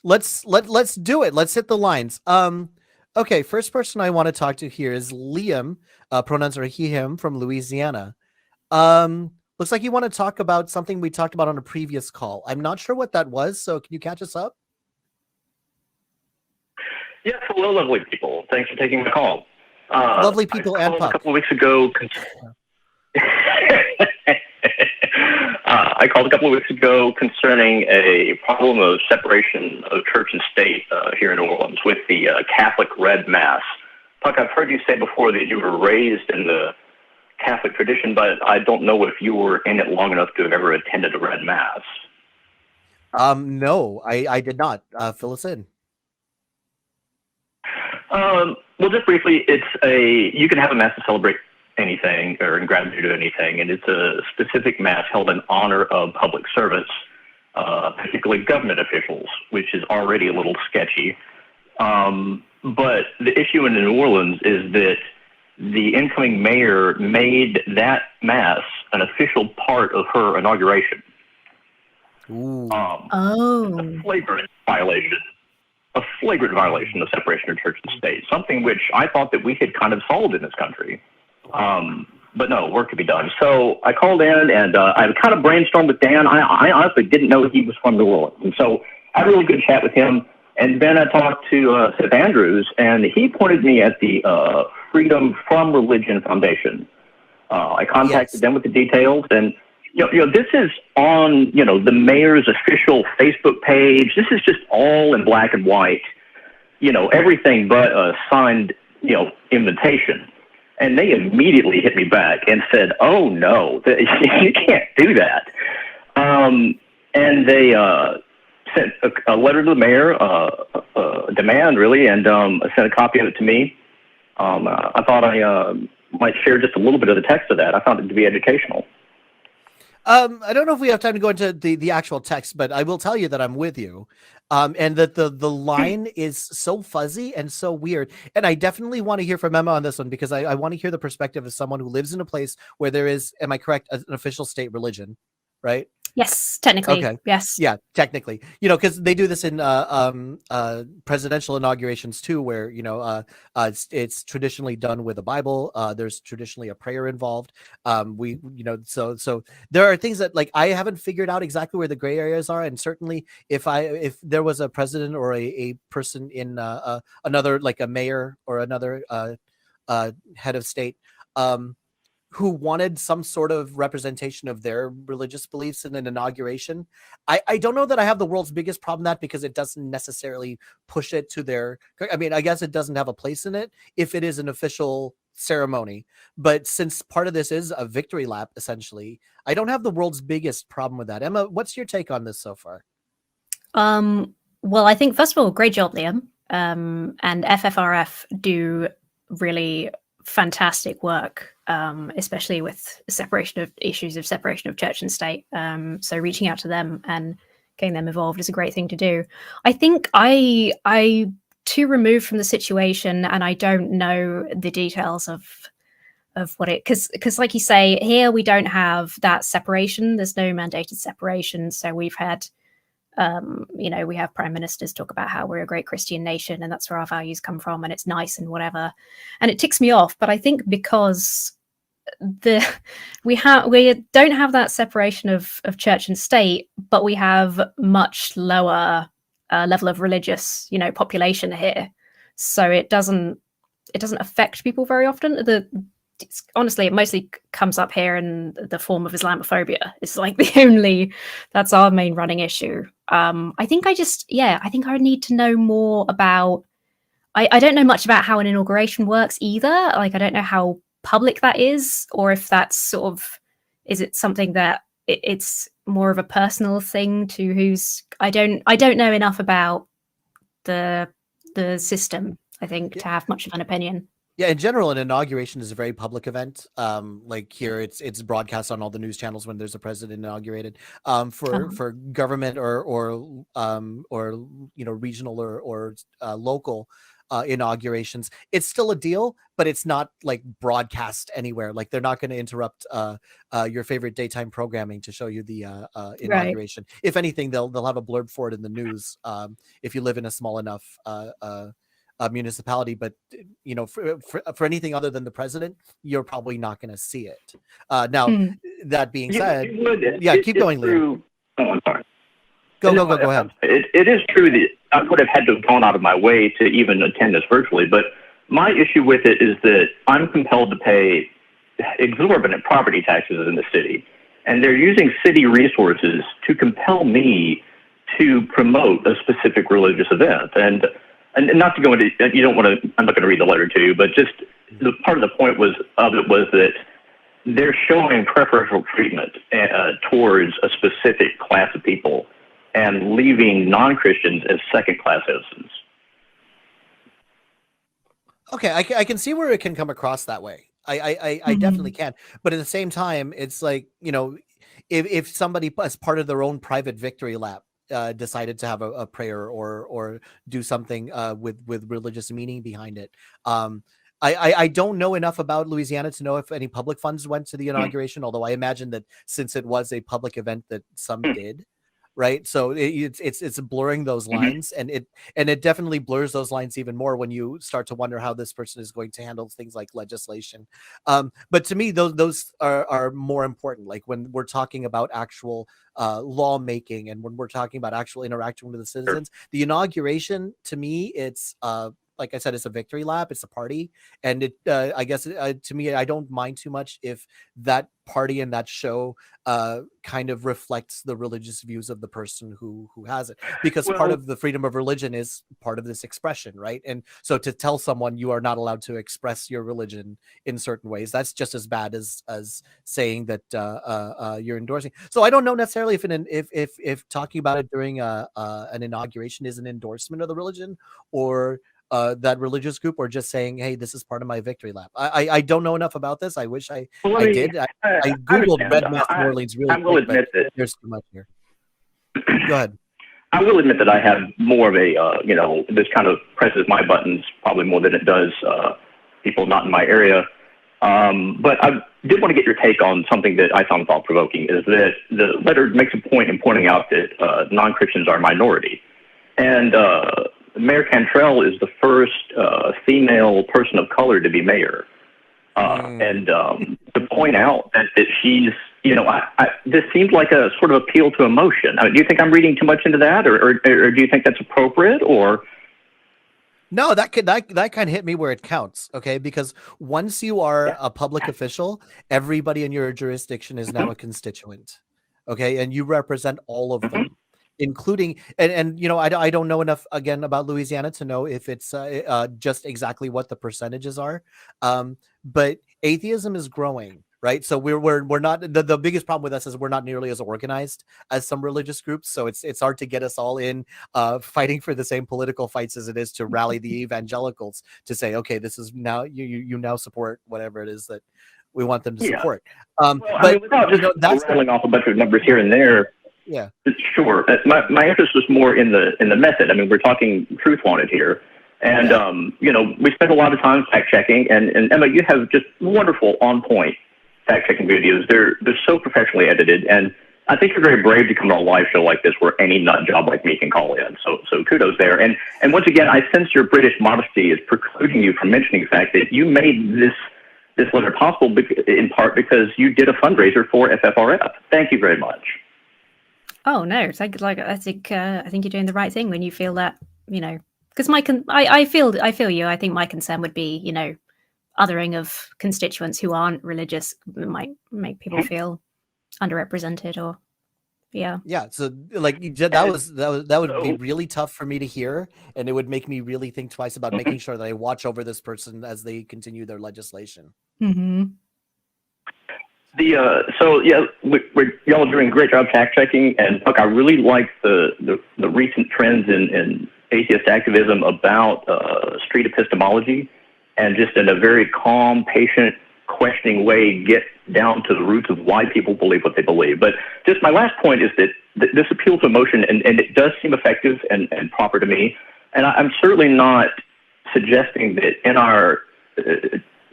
let's do it. Let's hit the lines. Okay, first person I want to talk to here is Liam. Pronouns are he, him, from Louisiana. Looks like you want to talk about something we talked about on a previous call. I'm not sure what that was, so can you catch us up? Yes, hello, lovely people. Thanks for taking the call. Lovely people and I called pup. a couple of weeks ago. I called a couple of weeks ago concerning a problem of separation of church and state here in New Orleans with the Catholic Red Mass. Puck, I've heard you say before that you were raised in the Catholic tradition, but I don't know if you were in it long enough to have ever attended a Red Mass. No, I did not. Fill us in. Well, just briefly, you can have a mass to celebrate anything or in gratitude to anything, and it's a specific mass held in honor of public servants, particularly government officials, which is already a little sketchy. But the issue in New Orleans is that the incoming mayor made that mass an official part of her inauguration. Ooh. A flagrant violation. A flagrant violation of separation of church and state, something which I thought that we had kind of solved in this country. But no, work to be done. So I called in and I kind of brainstormed with Dan. I honestly didn't know he was from New Orleans. And so I had a really good chat with him. And then I talked to Seth Andrews, and he pointed me at the Freedom from Religion Foundation. I contacted them with the details, and this is on, the mayor's official Facebook page. This is just all in black and white, everything but a signed, invitation. And they immediately hit me back and said, oh, no, you can't do that. And they sent a letter to the mayor, a demand, really, and sent a copy of it to me. I thought I might share just a little bit of the text of that. I found it to be educational. I don't know if we have time to go into the actual text, but I will tell you that I'm with you. And that the line is so fuzzy and so weird. And I definitely want to hear from Emma on this one, because I want to hear the perspective of someone who lives in a place where there is, am I correct, an official state religion, right? Yes, technically. Okay. Yes. Yeah, technically. Because they do this in presidential inaugurations too, where it's traditionally done with a Bible. There's traditionally a prayer involved. So there are things that, like, I haven't figured out exactly where the gray areas are, and certainly if there was a president or a person in another, like a mayor or another head of state, who wanted some sort of representation of their religious beliefs in an inauguration. I don't know that I have the world's biggest problem with that, because it doesn't necessarily push it to their, I guess it doesn't have a place in it if it is an official ceremony. But since part of this is a victory lap, essentially, I don't have the world's biggest problem with that. Emma, what's your take on this so far? Well, I think, first of all, great job, Liam. And FFRF do really fantastic work, especially with issues of separation of church and state. So reaching out to them and getting them involved is a great thing to do. I think I too removed from the situation, and I don't know the details of what it, because like you say, here we don't have that separation. There's no mandated separation. So we've had we have prime ministers talk about how we're a great Christian nation and that's where our values come from and it's nice and whatever. And it ticks me off. But I think because we don't have that separation of church and state, but we have much lower level of religious, population here. So it doesn't affect people very often. Honestly, it mostly comes up here in the form of Islamophobia. It's like that's our main running issue. I think I need to know more about, I don't know much about how an inauguration works either. Like, I don't know how public that is, or if that's sort of, is it something that it's more of a personal thing to who's, I don't know enough about the system, I think, to have much of an opinion. Yeah, in general, an inauguration is a very public event. Like here, it's broadcast on all the news channels when there's a president inaugurated. For government or regional or local inaugurations, it's still a deal, but it's not like broadcast anywhere. Like they're not going to interrupt your favorite daytime programming to show you the inauguration. Right. If anything, they'll have a blurb for it in the news if you live in a small enough municipality, but for anything other than the president, you're probably not going to see it. Now, that being said, keep going, Leo. Oh, I'm sorry. Go ahead. It is true that I would have had to have gone out of my way to even attend this virtually, but my issue with it is that I'm compelled to pay exorbitant property taxes in the city, and they're using city resources to compel me to promote a specific religious event. And not to go into, you don't want to, I'm not going to read the letter to you, but just the part of the point was that they're showing preferential treatment towards a specific class of people and leaving non-Christians as second-class citizens. Okay, I can see where it can come across that way. I definitely can. But at the same time, it's like, if somebody, as part of their own private victory lap, decided to have a prayer or do something with religious meaning behind it. I don't know enough about Louisiana to know if any public funds went to the inauguration, although I imagine that since it was a public event that some did. Right. So it's blurring those lines, and it definitely blurs those lines even more when you start to wonder how this person is going to handle things like legislation. But to me, those are more important. Like when we're talking about actual lawmaking and when we're talking about actual interaction with the citizens, the inauguration, to me, it's like I said, it's a victory lap. It's a party. And it, I guess, to me, I don't mind too much if that party and that show kind of reflects the religious views of the person who has it. Because part of the freedom of religion is part of this expression, right? And so to tell someone you are not allowed to express your religion in certain ways, that's just as bad as saying that you're endorsing. So I don't know necessarily if talking about it during an inauguration is an endorsement of the religion or that religious group, or just saying, hey, this is part of my victory lap. I don't know enough about this. I wish I did. I Googled Red Mass New Orleans really quick, but there's too much here. Go ahead. I will admit that I have more of a, this kind of presses my buttons probably more than it does people not in my area. But I did want to get your take on something that I found thought-provoking, is that the letter makes a point in pointing out that non-Christians are a minority. And Mayor Cantrell is the first female person of color to be mayor. And to point out that she's, this seems like a sort of appeal to emotion. I mean, do you think I'm reading too much into that, or do you think that's appropriate, or? No, that kind of hit me where it counts, okay? Because once you are a public official, everybody in your jurisdiction is now a constituent, okay? And you represent all of them. Including, and I don't know enough again about Louisiana to know if it's just exactly what the percentages are, but atheism is growing, right? So we're not, the biggest problem with us is we're not nearly as organized as some religious groups. So it's hard to get us all in fighting for the same political fights as it is to rally the evangelicals to say, okay, this is now you now support whatever it is that we want them to support. But without just rattling off a bunch of numbers here and there. Yeah, sure. My interest was more in the method. I mean, we're talking truth wanted here, and we spend a lot of time fact checking. And Emma, you have just wonderful, on point fact checking videos. They're so professionally edited, and I think you're very brave to come on a live show like this, where any nut job like me can call in. So kudos there. And once again, I sense your British modesty is precluding you from mentioning the fact that you made this letter possible in part because you did a fundraiser for FFRF. Thank you very much. Oh no! I think you're doing the right thing when you feel that, because I feel you. I think my concern would be, othering of constituents who aren't religious might make people feel underrepresented, or yeah. So like that would be really tough for me to hear, and it would make me really think twice about making sure that I watch over this person as they continue their legislation. Mm-hmm. Y'all are doing a great job fact checking, and look, I really like the recent trends in atheist activism about street epistemology, and just in a very calm, patient, questioning way get down to the roots of why people believe what they believe. But just my last point is that this appeal to emotion, and it does seem effective and proper to me. And I'm certainly not suggesting that in our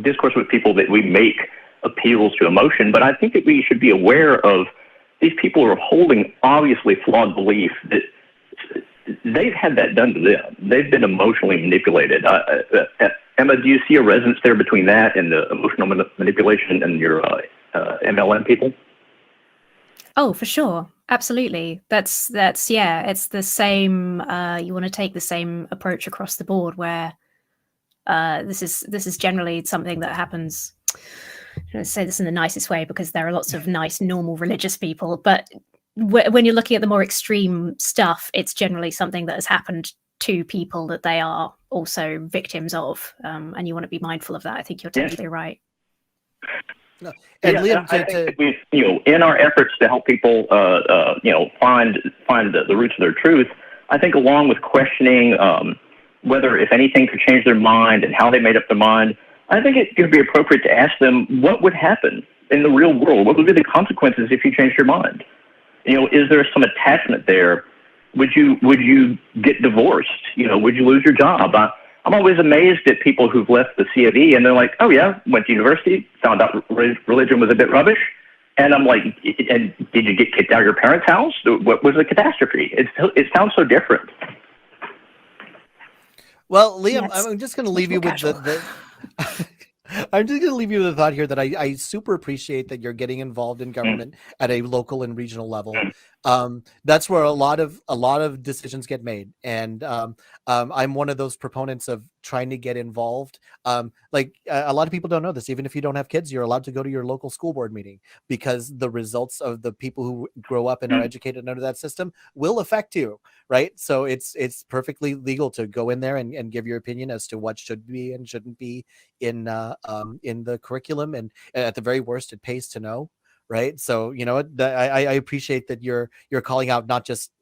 discourse with people that we make appeals to emotion, but I think that we should be aware of these people who are holding obviously flawed beliefs that they've had that done to them. They've been emotionally manipulated. Emma, do you see a resonance there between that and the emotional manipulation and your MLM people? Oh, for sure. Absolutely. That's yeah, it's the same. You want to take the same approach across the board, where this is generally something that happens. I'm going to say this in the nicest way because there are lots of nice, normal religious people, but when you're looking at the more extreme stuff, it's generally something that has happened to people that they are also victims of, and you want to be mindful of that. I think you're totally right. No. And Liam, I think that we, in our efforts to help people, find the roots of their truth, I think along with questioning whether, if anything, could change their mind and how they made up their mind, I think it could be appropriate to ask them what would happen in the real world. What would be the consequences if you changed your mind? Is there some attachment there? Would you get divorced? Would you lose your job? I'm always amazed at people who've left the C of E and they're like, oh yeah, went to university, found out religion was a bit rubbish. And I'm like, and did you get kicked out of your parents' house? What was the catastrophe? It sounds so different. Well, Liam, I'm just going to leave you with the I'm just going to leave you with the thought here that I super appreciate that you're getting involved in government at a local and regional level. That's where a lot of decisions get made, and I'm one of those proponents of trying to get involved. A lot of people don't know this. Even if you don't have kids, you're allowed to go to your local school board meeting, because the results of the people who grow up and are educated under that system will affect you, right? So it's perfectly legal to go in there and give your opinion as to what should be and shouldn't be in the curriculum, and at the very worst, it pays to know. Right. So, I appreciate that you're calling out not just,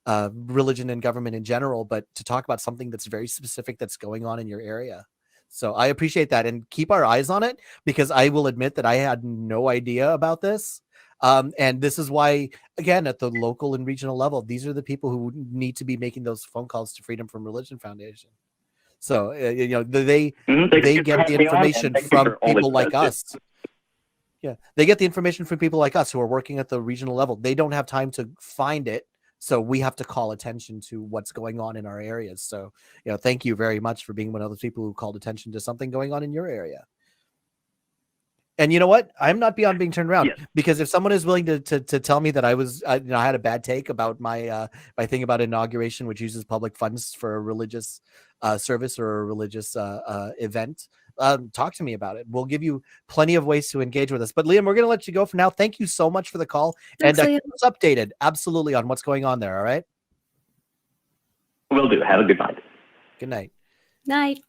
religion and government in general, but to talk about something that's very specific that's going on in your area. So I appreciate that, and keep our eyes on it, because I will admit that I had no idea about this. And this is why, again, at the local and regional level, these are the people who need to be making those phone calls to Freedom from Religion Foundation. So, they get the information from people like us. Yeah, they get the information from people like us who are working at the regional level. They don't have time to find it, so we have to call attention to what's going on in our areas. So, thank you very much for being one of those people who called attention to something going on in your area. And you know what? I'm not beyond being turned around, because if someone is willing to tell me that I had a bad take about my thing about inauguration, which uses public funds for a religious service or a religious event, talk to me about it. We'll give you plenty of ways to engage with us. But Liam, we're going to let you go for now. Thank you so much for the call. Thanks, and keep us updated absolutely on what's going on there. All right. Will do. Have a good night. Good night. Night.